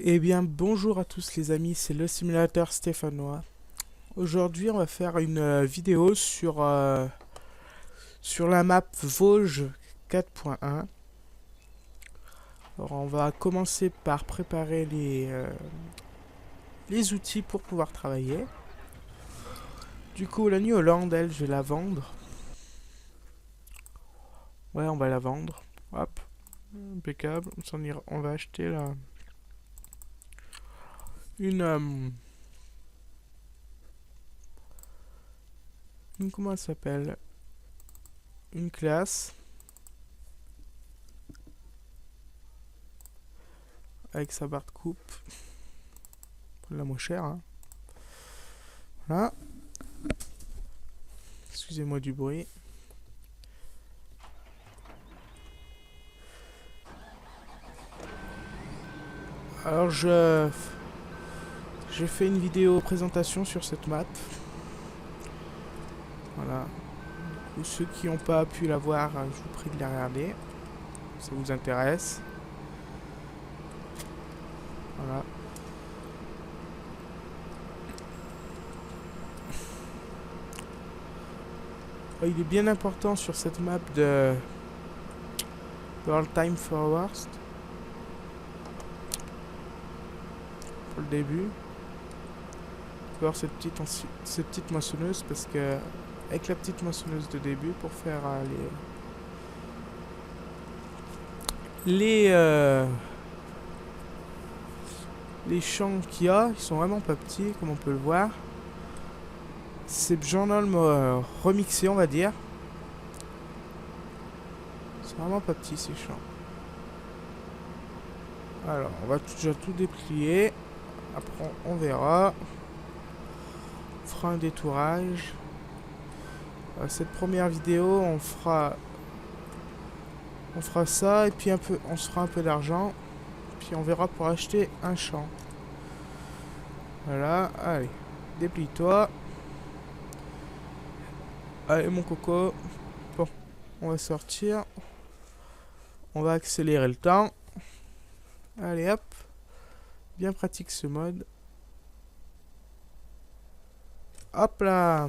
Eh bien, bonjour à tous les amis, c'est le simulateur stéphanois. Aujourd'hui, on va faire une vidéo sur la map Vosges 4.1. Alors, on va commencer par préparer les outils pour pouvoir travailler. Du coup, la New Holland, elle, je vais la vendre. Ouais, on va la vendre. Hop, impeccable. On va acheter là une, comment elle s'appelle? Une classe. Avec sa barre de coupe. La moins chère, hein. Voilà. Excusez-moi du bruit. Alors j'ai fait une vidéo présentation sur cette map. Voilà. Pour ceux qui n'ont pas pu la voir, je vous prie de la regarder. Si ça vous intéresse. Voilà. Il est bien important sur cette map de World Time Forward pour le début. Voir cette petite moissonneuse parce que avec la petite moissonneuse de début pour faire les champs qu'il y a, ils sont vraiment pas petits comme on peut le voir. C'est journal remixé, on va dire. C'est vraiment pas petit ces champs. Alors, on va déjà tout déplier. Après, on verra. On fera un détourage. Cette première vidéo, on fera ça et puis on se fera un peu d'argent. Puis on verra pour acheter un champ. Voilà, allez, déplie-toi. Allez mon coco. Bon, on va sortir. On va accélérer le temps. Allez hop. Bien pratique ce mode. Hop là.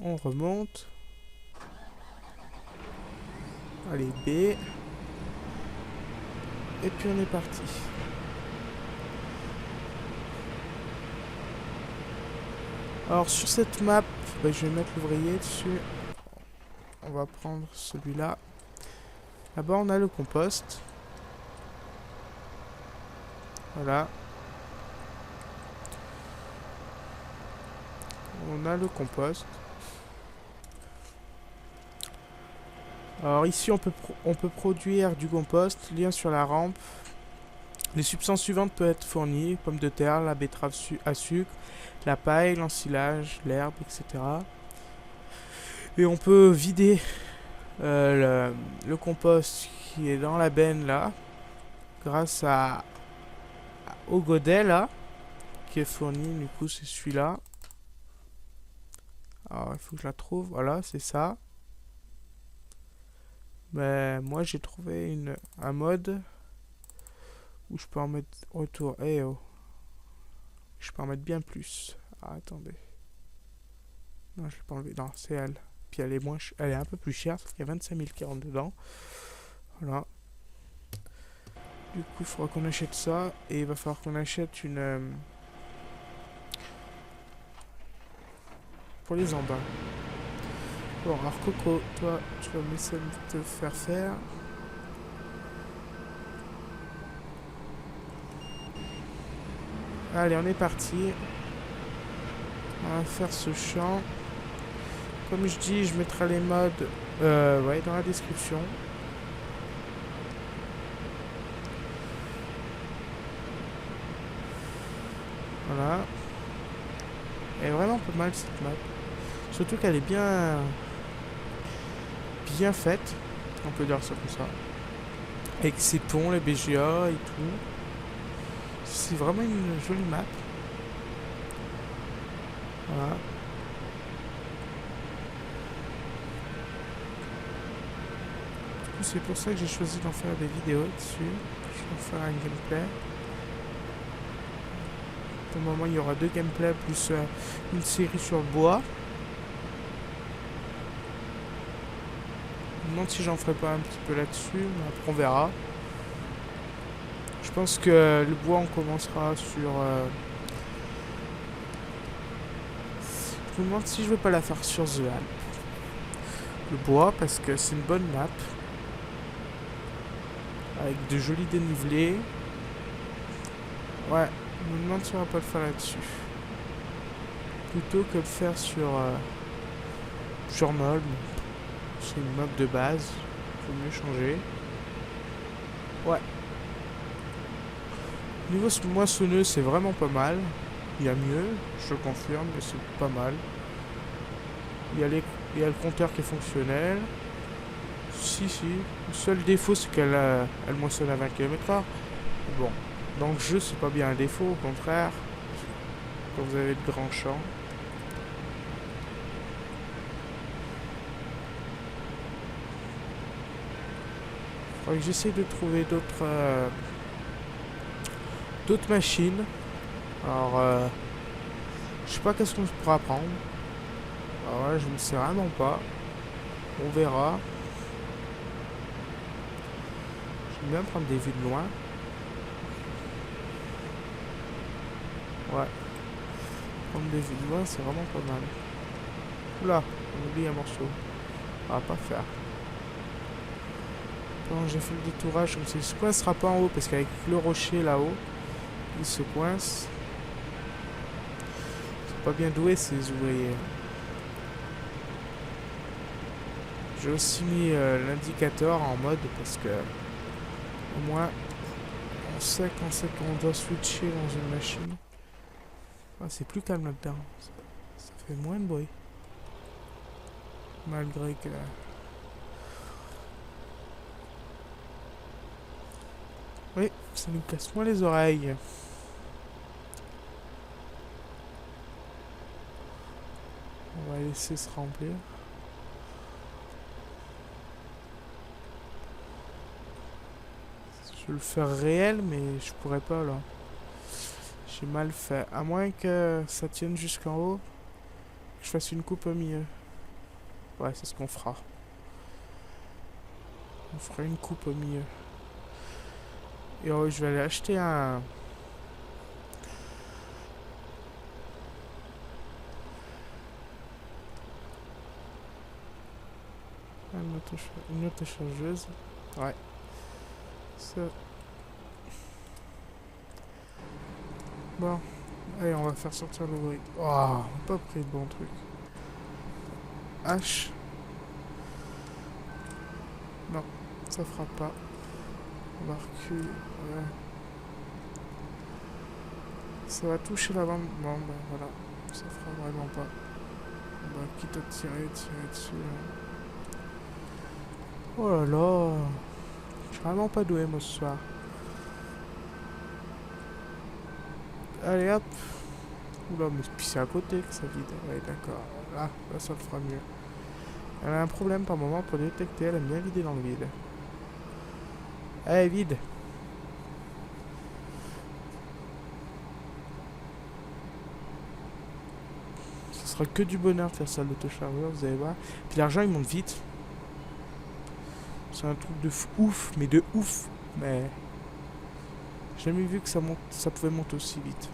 On remonte. Allez B. Et puis on est parti. Alors sur cette map, je vais mettre l'ouvrier dessus. On va prendre celui-là. Là-bas on a le compost. Voilà. On a le compost. Alors ici on peut produire du compost. Lien sur la rampe. Les substances suivantes peuvent être fournies. Pommes de terre, la betterave à sucre, la paille, l'ensilage, l'herbe, etc. Et on peut vider le compost qui est dans la benne là. Grâce au godet là. Qui est fourni. Du coup c'est celui-là. Alors il faut que je la trouve. Voilà, c'est ça. Mais moi j'ai trouvé un mode où je peux en mettre retour. Eh oh. Je peux en mettre bien plus. Ah, attendez. Non, je l'ai pas enlevé. Non, c'est elle. Puis elle est un peu plus chère parce qu'il y a 25 000 qui rentrent dedans. Voilà. Du coup, il faudra qu'on achète ça. Et il va falloir qu'on achète une... pour les embats. Bon, alors Coco, toi, tu vas me laisser te faire. Allez, on est parti. On va faire ce champ. Comme je dis, je mettrai les modes dans la description. Voilà. Elle est vraiment pas mal cette map. Surtout qu'elle est bien faite. On peut dire ça comme ça. Avec ses ponts, les BGA et tout. C'est vraiment une jolie map. Voilà. coup, c'est pour ça que j'ai choisi d'en faire des vidéos dessus. Je vais en faire un gameplay. Pour le moment, il y aura 2 gameplays plus une série sur le bois. Je me demande si j'en ferai pas un petit peu là-dessus, mais après on verra. Je pense que le bois, on commencera sur... Je me demande si je vais pas la faire sur The Alp. Le bois, parce que c'est une bonne map. Avec de jolis dénivelés. Ouais, je me demande si on va pas le faire là-dessus. Plutôt que le faire sur Nolm. C'est une map de base. Faut mieux changer. Ouais. Niveau moissonneuse, c'est vraiment pas mal. Il y a mieux, je le confirme, mais c'est pas mal. Il y a le compteur qui est fonctionnel. Si. Le seul défaut, c'est elle moissonne à 20 km/h. Bon, dans le jeu, c'est pas bien un défaut, au contraire. Quand vous avez de grands champs. Faudrait que j'essaie de trouver d'autres machines. Alors, je sais pas qu'est-ce qu'on pourra prendre. Alors là, je ne sais vraiment pas. On verra. J'aime bien prendre des vues de loin. Ouais. Prendre des vues de loin, c'est vraiment pas mal. Oula, on oublie un morceau. On va pas faire. Quand j'ai fait le détourage, comme ça, il se coincera pas en haut, parce qu'avec le rocher là-haut, il se coince. C'est pas bien doué ces ouvriers. J'ai aussi mis l'indicateur en mode, parce que au moins on sait quand c'est qu'on doit switcher dans une machine. Ah, c'est plus calme là-dedans. Ça fait moins de bruit. Malgré que... Oui, ça nous casse moins les oreilles. On va laisser se remplir. Je vais le faire réel, mais je pourrais pas là. J'ai mal fait. À moins que ça tienne jusqu'en haut. Que je fasse une coupe au milieu. Ouais, c'est ce qu'on fera. On fera une coupe au milieu. Et je vais aller acheter un une autochargeuse. Ouais. Ça. Bon. Allez, on va faire sortir l'ouvrier. Oh, on n'a pas pris le bon truc. H. Non, ça fera pas. On va reculer. Ouais. Ça va toucher la bande. Bon, ben voilà. Ça fera vraiment pas. On va quitte à tirer dessus. Oh là là. Je suis vraiment pas doué moi ce soir. Allez hop. Oula, mais puis c'est à côté que ça vide. Ouais, d'accord. Là, ça le fera mieux. Elle a un problème par moment pour détecter. Elle aime bien vider dans le vide. Allez, vide. Ce sera que du bonheur de faire ça l'autochargeur, vous allez voir. Puis l'argent il monte vite. C'est un truc de ouf, mais de ouf. Mais j'ai jamais vu que ça pouvait monter aussi vite.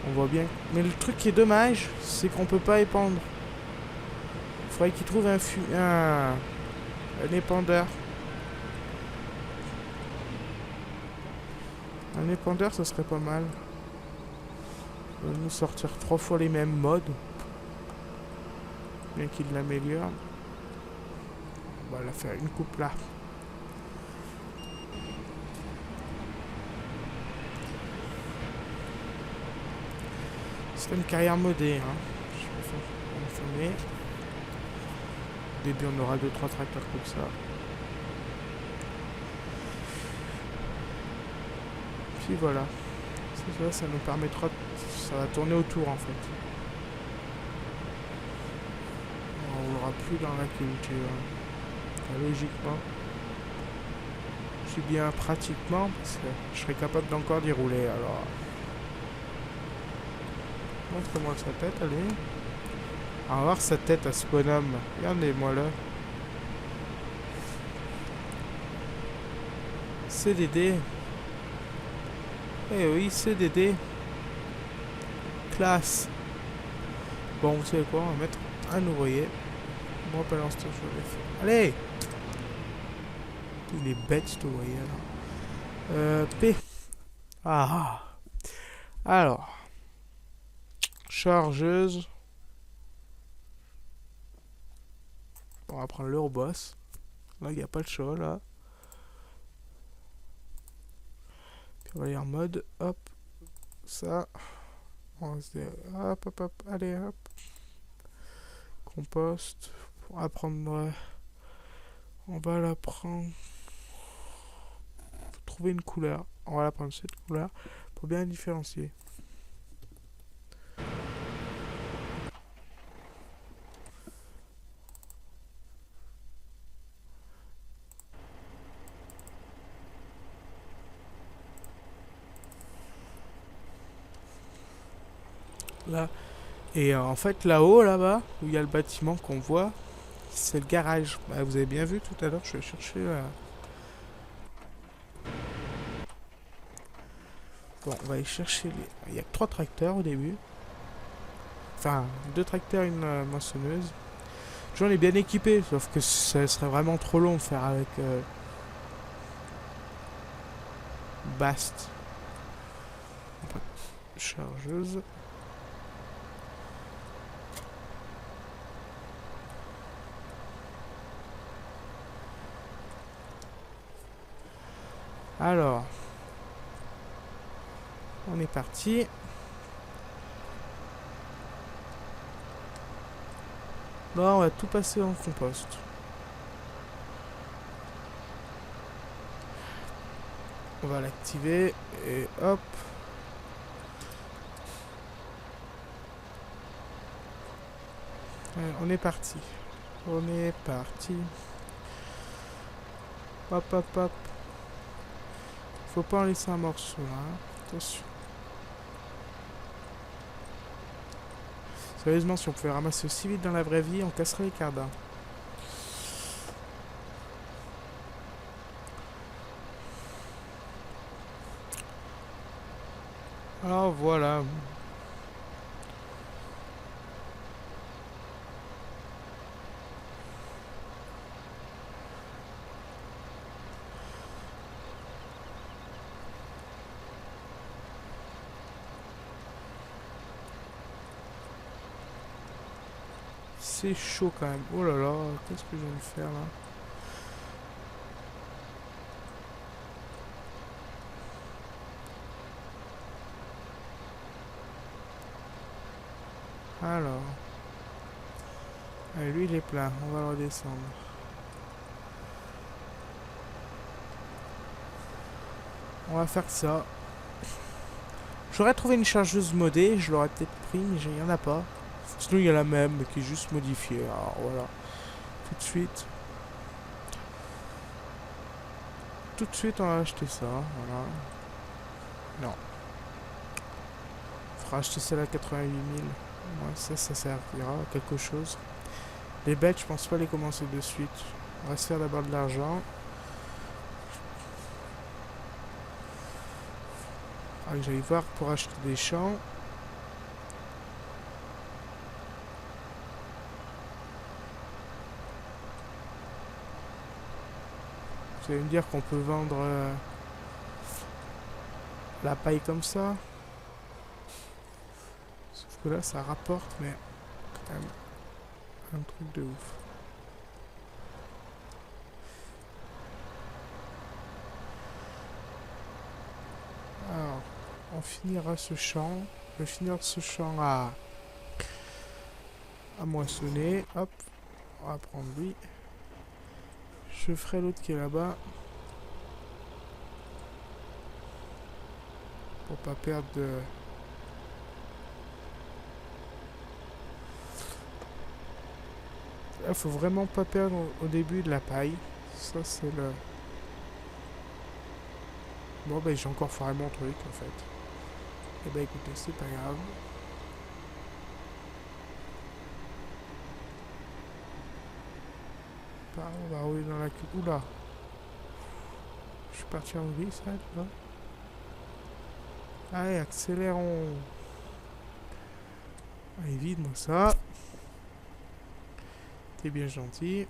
On voit bien. Mais le truc qui est dommage, c'est qu'on peut pas épandre. Il faudrait qu'il trouve un épandeur. Un épandeur, ça serait pas mal. Il va nous sortir 3 fois les mêmes modes. Bien qu'il l'améliore. On va la faire une coupe là. C'est une carrière modée. Hein. Je vais filmer. Au début, on aura 2-3 tracteurs comme ça. Puis voilà. Ça nous permettra... Ça va tourner autour en fait. plus dans la culture. Enfin, logiquement. Je dis bien pratiquement, parce que je serais capable d'encore d'y rouler, alors... Montre-moi sa tête, allez. On va voir sa tête à ce bonhomme. Regardez-moi là. CDD. Eh oui, CDD. Classe. Bon, vous savez quoi, on va mettre un ouvrier. Moi, pendant ce temps, je vais faire. Allez! Il est bête, cet ouvrier, là. P. Ah. Alors. Chargeuse. On va prendre l'Euroboss. Là, il n'y a pas le choix, là. Puis on va aller en mode. Hop. Ça. On va se dire. Hop, hop, hop. Allez, hop. Compost. On va prendre. On va la prendre. Faut trouver une couleur. On va la prendre cette couleur. Pour bien différencier. Là. Et en fait, là-haut, là-bas, où il y a le bâtiment qu'on voit, c'est le garage. Bah, vous avez bien vu tout à l'heure, je vais chercher là. Bon, on va aller chercher les... Il y a que 3 tracteurs au début. Enfin, 2 tracteurs et une moissonneuse. J'en ai bien équipé, sauf que ça serait vraiment trop long de faire avec Bast. Chargeuse. Alors, on est parti. Là, on va tout passer en compost. On va l'activer et hop. On est parti. On est parti. Hop, hop, hop. Faut pas en laisser un morceau là. Hein. Attention. Sérieusement, si on pouvait ramasser aussi vite dans la vraie vie, on casserait les cardins. Alors voilà. C'est chaud quand même. Oh là là, qu'est-ce que je viens de faire là? Alors. Allez, lui il est plein, on va le redescendre. On va faire ça. J'aurais trouvé une chargeuse modée, je l'aurais peut-être pris, mais il n'y en a pas. Sinon il y a la même, mais qui est juste modifiée. Alors voilà. Tout de suite. Tout de suite on va acheter ça. Voilà. Non. On fera acheter celle à 88 000. Moi ça servira à quelque chose. Les bêtes, je pense pas les commencer de suite. On va se faire d'abord de l'argent. Allez, j'allais voir pour acheter des champs. Vous allez me dire qu'on peut vendre la paille comme ça. Sauf que là, ça rapporte, mais quand même un truc de ouf. Alors, on finira ce champ. Je vais finir ce champ à moissonner. Hop, on va prendre lui. Je ferai l'autre qui est là-bas. Pour pas perdre de... Il faut vraiment pas perdre au début de la paille. Ça, c'est le... Bon, ben, j'ai encore foiré mon truc, en fait. Eh ben, écoutez, c'est pas grave. On va rouler dans la... Oula. Je suis parti en glisse, là, tu vois. Allez, accélérons. Allez, vide-moi ça. T'es bien gentil.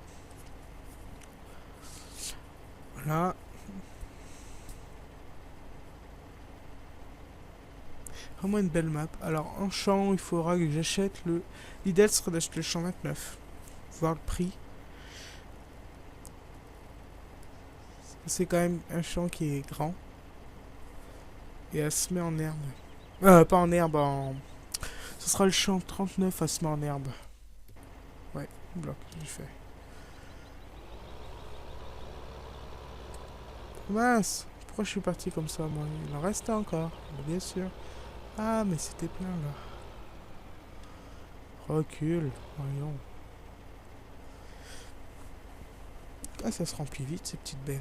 Voilà. Vraiment une belle map. Alors, en champ, il faudra que j'achète le... L'idéal serait d'acheter le champ 29. Voir le prix. C'est quand même un champ qui est grand. Et elle se met en herbe. Pas en herbe, en... Ce sera le champ 39 à se met en herbe. Ouais, bloc, j'ai fait. Mince, pourquoi je suis parti comme ça, moi? Il en reste encore, bien sûr. Ah, mais c'était plein, là. Recule, voyons. Ah, ça se remplit vite, ces petites bennes.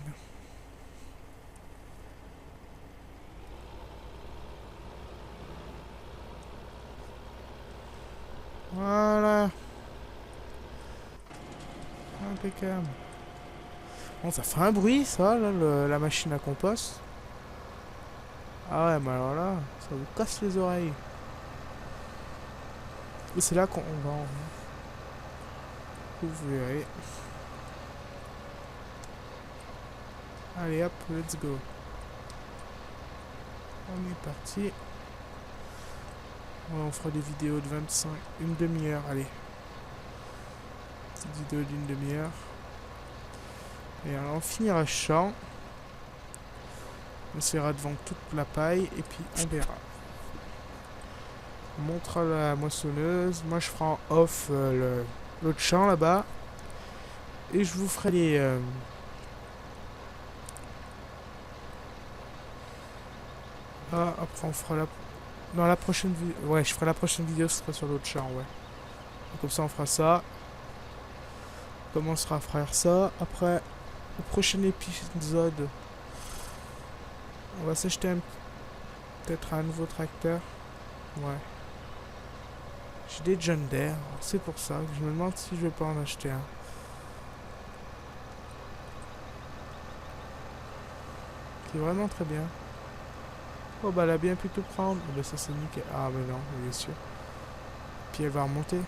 Voilà. Impeccable. Bon, ça fait un bruit, ça, là, la machine à compost. Ah ouais, mais alors là, ça vous casse les oreilles. Et c'est là qu'on va en... Vous verrez. Allez hop, let's go. On est parti. Ouais, on fera des vidéos de 25, une demi-heure, allez. Petite vidéo d'une demi-heure. Et alors on finira le champ. On essaiera de vendre toute la paille et puis on verra. On montrera la moissonneuse. Moi je ferai en off l'autre champ là-bas. Et je vous ferai les... Ah, après on fera la... Dans la prochaine vidéo... Ouais, je ferai la prochaine vidéo, ce sera sur l'autre champ, ouais. Donc, comme ça on fera ça. On commencera à faire ça. Après, au prochain épisode, on va s'acheter peut-être un nouveau tracteur. Ouais. J'ai des John Deere, c'est pour ça que je me demande si je vais pas en acheter un. Qui est vraiment très bien. Oh bah elle a bien pu tout prendre. Oh, bah ça c'est nickel. Ah mais non, bien sûr. Puis elle va remonter.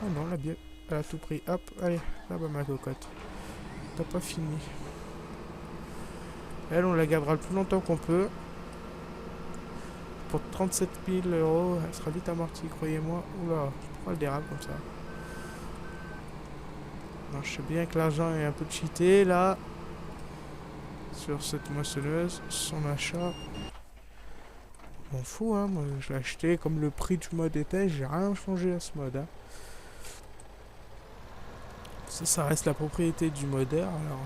Oh non, elle a bien... Elle a tout pris. Hop, allez, là bas ma cocotte. T'as pas fini. Elle, on la gardera le plus longtemps qu'on peut. Pour 37 000 €, elle sera vite amortie, croyez-moi. Oula, pourquoi elle dérape comme ça? Non, je sais bien que l'argent est un peu cheaté, là. Sur cette moissonneuse, son achat. M'en fous, hein, moi je l'ai acheté comme le prix du mode était, j'ai rien changé à ce mode, hein. Ça reste la propriété du modeur, alors...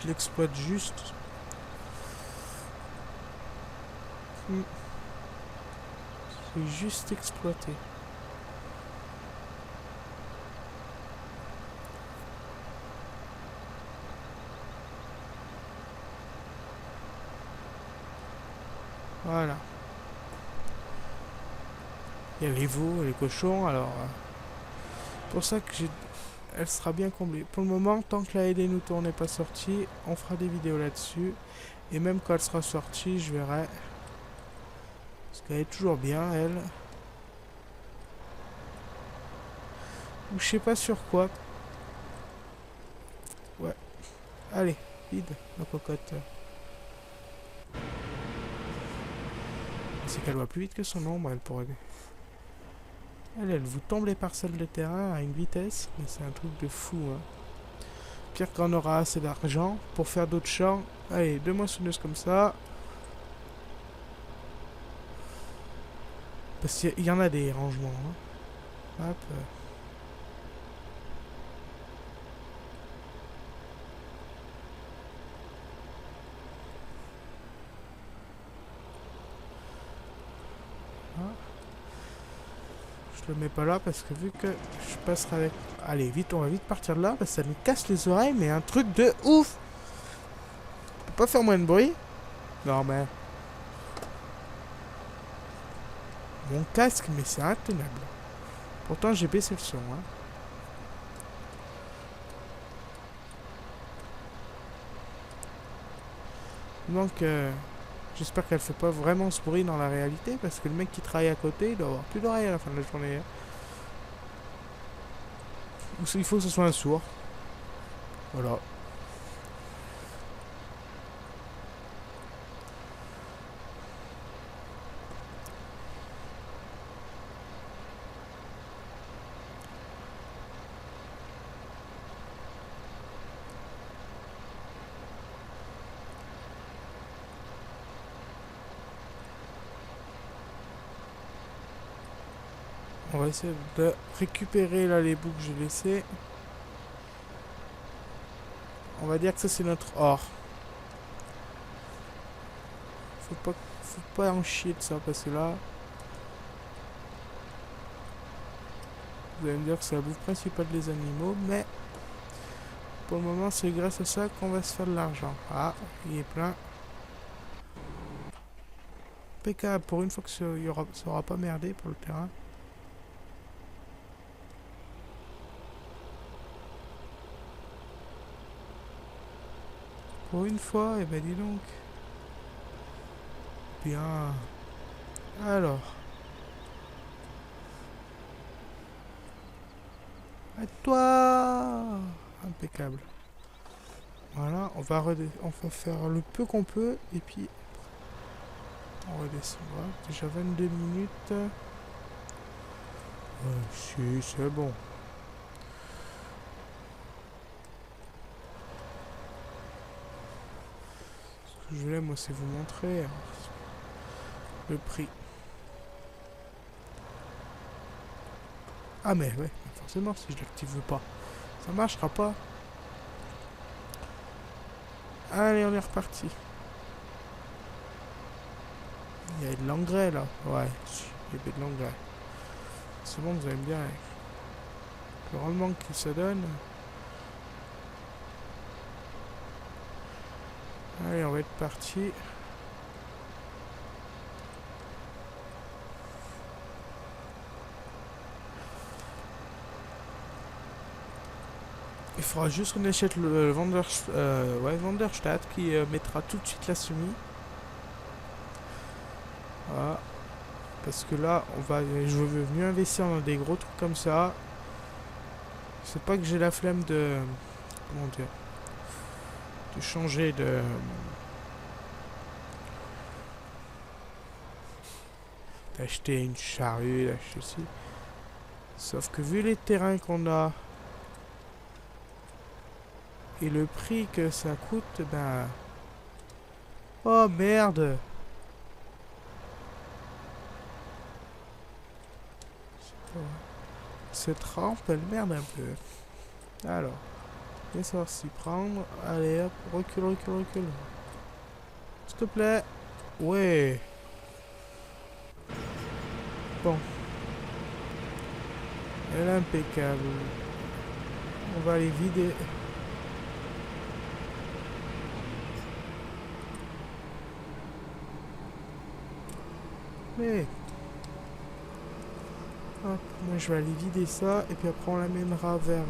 Je l'exploite juste. C'est juste exploité. Voilà. Il y a les veaux et les cochons, alors... pour ça que j'ai... Elle sera bien comblée. Pour le moment, tant que la LD nous tourne n'est pas sortie, on fera des vidéos là-dessus. Et même quand elle sera sortie, je verrai. Parce qu'elle est toujours bien, elle. Ou je sais pas sur quoi. Ouais. Allez, vide la cocotte. C'est qu'elle va plus vite que son ombre, elle pourrait... Elle vous tombe les parcelles de terrain à une vitesse, mais c'est un truc de fou, hein. Pire qu'on aura assez d'argent pour faire d'autres champs. Allez, 2 moissonneuses comme ça. Parce qu'il y en a des rangements, hein. Hop. Je le mets pas là parce que vu que je passerai avec... Allez, vite, on va vite partir de là parce que ça me casse les oreilles, mais un truc de ouf. On peut pas faire moins de bruit? Non, mais... Mon casque, mais c'est intenable. Pourtant, j'ai baissé le son, hein. Donc, j'espère qu'elle fait pas vraiment ce bruit dans la réalité, parce que le mec qui travaille à côté, il doit avoir plus d'oreilles à la fin de la journée. Hein. Ou il faut que ce soit un sourd. Voilà. On va essayer de récupérer là les bouts que j'ai laissés. On va dire que ça c'est notre or. Faut pas en chier de ça parce que là... Vous allez me dire que c'est la bouffe principale des animaux, mais... Pour le moment c'est grâce à ça qu'on va se faire de l'argent. Ah, il est plein. Impeccable, pour une fois que ça aura pas merdé pour le terrain. Pour une fois, eh ben dis donc. Bien. Alors. À toi. Impeccable. Voilà, on va faire le peu qu'on peut et puis on redescendra. Déjà 22 minutes. Si, c'est bon. Ce que je voulais, moi, c'est vous montrer le prix. Ah, mais ouais, forcément, si je l'active pas, ça marchera pas. Allez, on est reparti. Il y a de l'engrais là. Ouais, il y a de l'engrais. C'est bon, vous allez me dire. Avec le rendement que ça donne. Allez, on va être parti. Il faudra juste qu'on achète le Vanderstadt qui mettra tout de suite la semis. Voilà. Parce que là, je veux mieux investir dans des gros trucs comme ça. C'est pas que j'ai la flemme de... Comment dire? De changer de... D'acheter une charrue, d'acheter ci. Sauf que vu les terrains qu'on a... Et le prix que ça coûte, ben... Oh merde! Cette rampe, elle merde un peu. Alors, laisse-moi s'y prendre. Allez hop, recule, recule, recule. S'il te plaît. Ouais. Bon. Elle est impeccable. On va aller vider. Mais... Hop, moi je vais aller vider ça et puis après on l'amènera vers...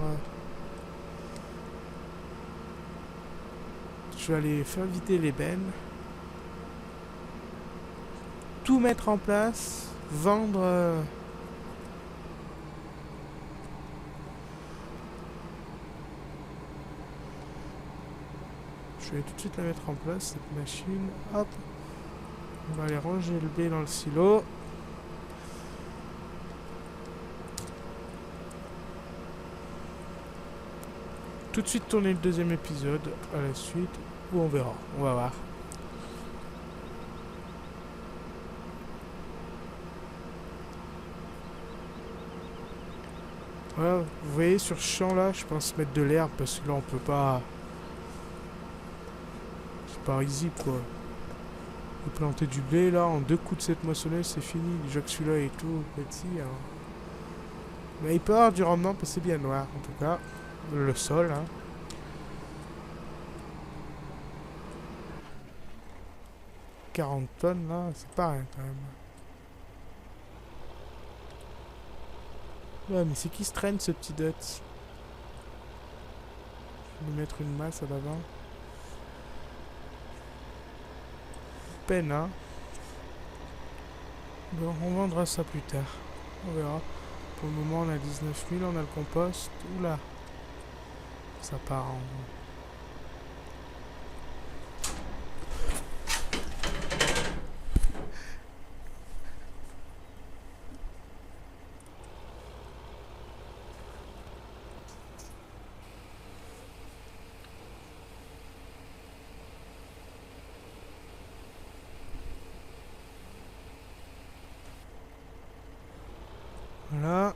Je vais aller faire vider les bennes. Tout mettre en place. Vendre... Je vais tout de suite la mettre en place, cette machine. Hop. On va aller ranger le blé dans le silo. Tout de suite tourner le deuxième épisode à la suite, ou on verra, on va voir. Voilà, vous voyez sur ce champ là, je pense mettre de l'herbe parce que là on peut pas... C'est pas easy quoi. Vous plantez du blé là, en 2 coups de cette moissonneuse c'est fini, déjà que celui-là est tout petit. Hein. Mais il peut y avoir du rendement parce que c'est bien noir, en tout cas. Le sol, hein. 40 tonnes, là, c'est pas rien, quand même. Ouais, mais c'est qui se traîne, ce petit Dutz? Je vais lui mettre une masse à l'avant. Peine, hein. Bon, on vendra ça plus tard. On verra. Pour le moment, on a 19 000, on a le compost. Oula. Ça part en... Voilà.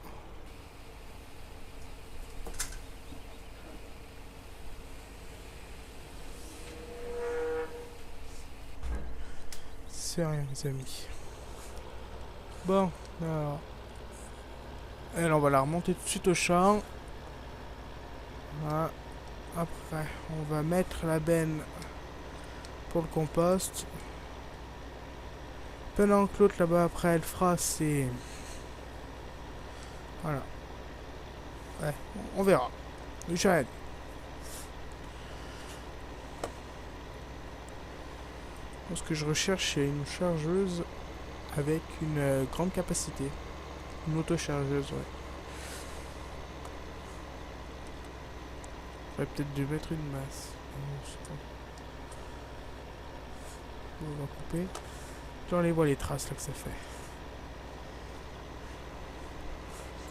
C'est rien, les amis. Bon, alors... Elle, on va la remonter tout de suite au champ. Voilà. Après, on va mettre la benne pour le compost. Pendant que l'autre là-bas, après, elle fera ses... Voilà. Ouais, on verra. J'arrête. Ce que je recherche, c'est une chargeuse avec une grande capacité. Une auto-chargeuse, ouais. J'aurais peut-être dû mettre une masse. On va couper. On les voit les traces là que ça fait.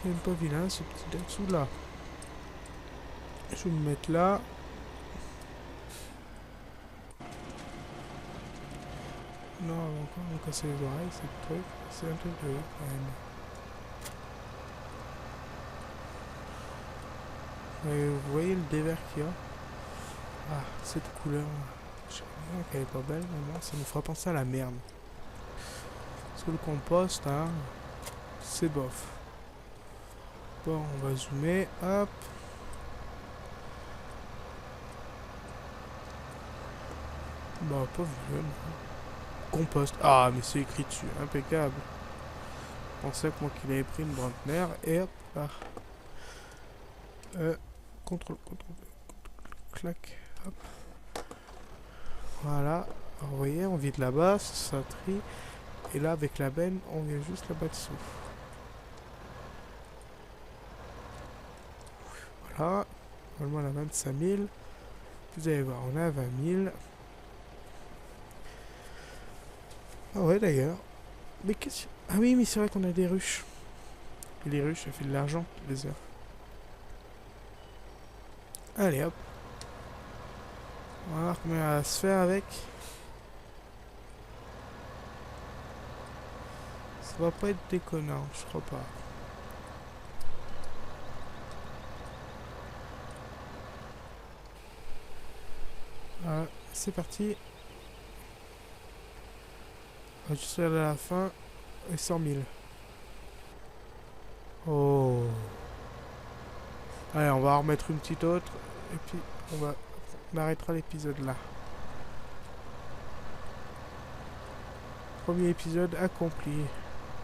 C'est même pas vilain ce petit dessous là. Je vais me mettre là. Non, on va encore me casser les oreilles, c'est le truc. C'est un truc de ouf, quand même. Et vous voyez le dévers qu'il y a? Ah, cette couleur. Je sais pas qu'elle est pas belle, mais bon, ça nous fera penser à la merde. Parce que le compost, hein, c'est bof. Bon, on va zoomer, hop. Bah, pas vieux, non. Compost. Ah, mais c'est écrit dessus, impeccable. Je pensais que moi qu'il avait pris une Brantner, et hop, là. Contrôle, clac, hop. Voilà. Alors, vous voyez, on vide là-bas, ça trie. Et là, avec la benne, on vient juste là-bas dessous. Voilà. Normalement, on a 25 000. Vous allez voir, on a 20 000. Ah ouais, d'ailleurs. Mais qu'est-ce que... Ah oui, mais c'est vrai qu'on a des ruches. Et les ruches, ça fait de l'argent, les heures. Allez, hop. On va voir combien on va se faire avec. Ça va pas être déconnant, je crois pas. Voilà, c'est parti. On va juste aller à la fin. Et 100 000. Oh. Allez, on va en remettre une petite autre. Et puis, on arrêtera l'épisode là. Premier épisode accompli.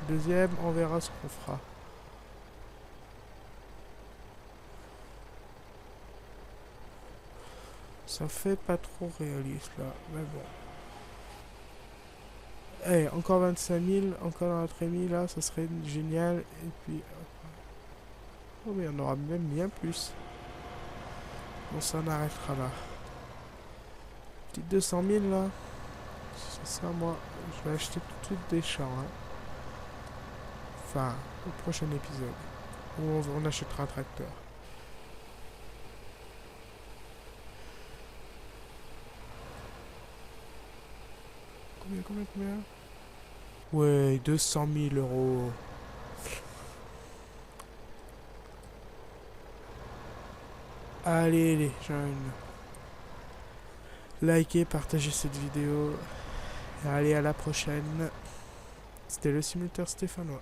Deuxième, on verra ce qu'on fera. Ça fait pas trop réaliste là, mais bon. Eh, encore 25 000, encore dans la trémie là, ça serait génial. Et puis... Oh mais on aura même bien plus. Bon, ça on arrêtera là. Petite 200 000 là. C'est ça moi. Je vais acheter tout de suite des champs. Hein. Enfin, au prochain épisode. Où on achètera un tracteur. Combien? Ouais, 200 000 euros. Allez les jeunes. Likez, partagez cette vidéo. Et allez, à la prochaine. C'était le simulateur stéphanois.